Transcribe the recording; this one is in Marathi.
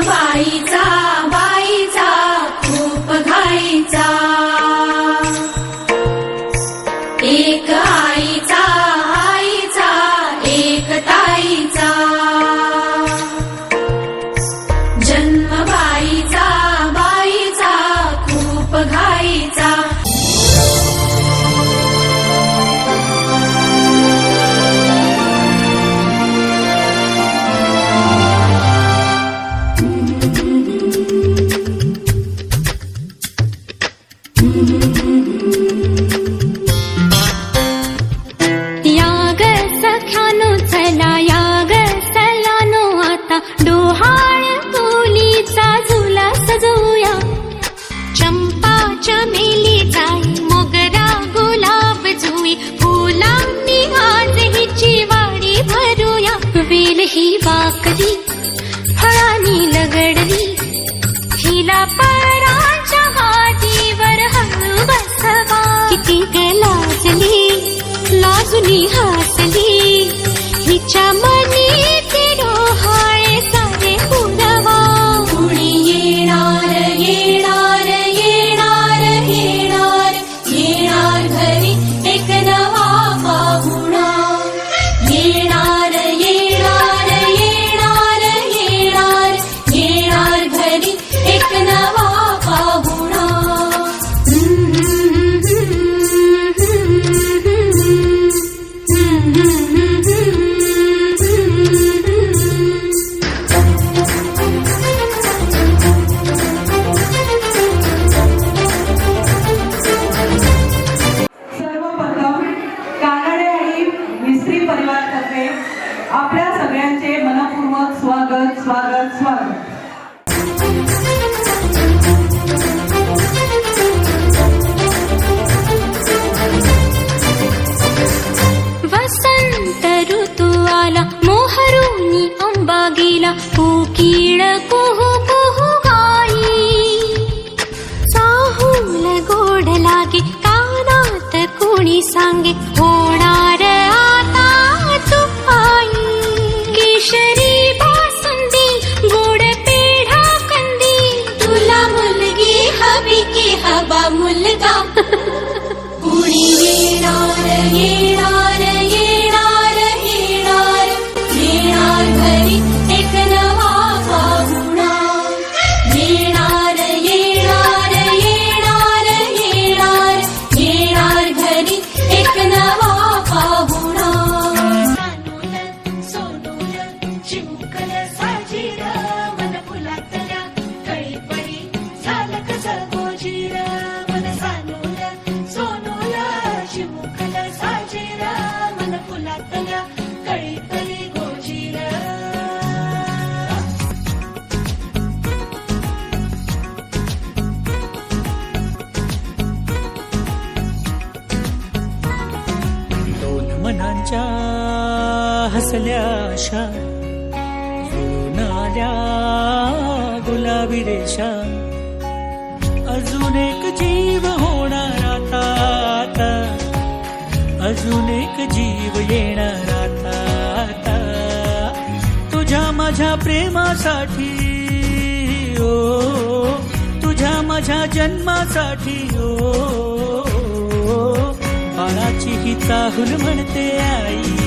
बाईचा खूप घाईचा, एक आईचा एक ताईचा, जन्म बाईचा खूप घाईचा। याग सख्यानो चला याग सयानो आता डोहाळ कोलीचा झुला सजवूया। चंपा चमेली जाई मोगरा गुलाब जुई फुलांनी आज हिची वाडी भरूया। वेल ही वाकली फळांनी लगडली हिला पराच्या हातीवर हळू बसवा। किती ग लाजली हसली हिच्या मनी ते डोहाळे सारे पुरवा। कुणी येणार येणार येणार येणार येणार घरी एक नवा पाहुणा। येणार येणार येणार येणार येणार घरी एक नवा पाहुणा। आपल्या सगळ्यांचे मनपूर्वक स्वागत स्वागत स्वागत। वसंत ऋतू आला मोहरुनी अंबा गेला कोकिळ कुहू कुहू गाई। चाहूल गोड लागे कानात कोणी सांगे होणार आता तू आई। केशरी बासुंदी गोड पेढा कंदी तुला मुलगी हवी की हवा मुलगा। कुणी येणार येणार येणार येणार येणार घरी एक नवा पाहुणा। येणार येणार येणार येणार येणार घरी एक नवा पाहुणा। सोनूल चिमुकल साजीर मन फुलातल्या कळीपळी झालं कसं गोजीर। मन सानूल सोनूल चिमुकल साजीर मन फुलातल्या कळीपळी गोजीर। दोन मनांच्या हसल्या आशा जुळून आल्या गुलाबी रेषा। अजून एक जीव होणार आता आता, अजून एक जीव येणार आता आता। तुझ्या माझ्या प्रेमासाठी ओ, तुझ्या माझ्या जन्मासाठी ओ, बाळाची ही चाहूल म्हणते आई।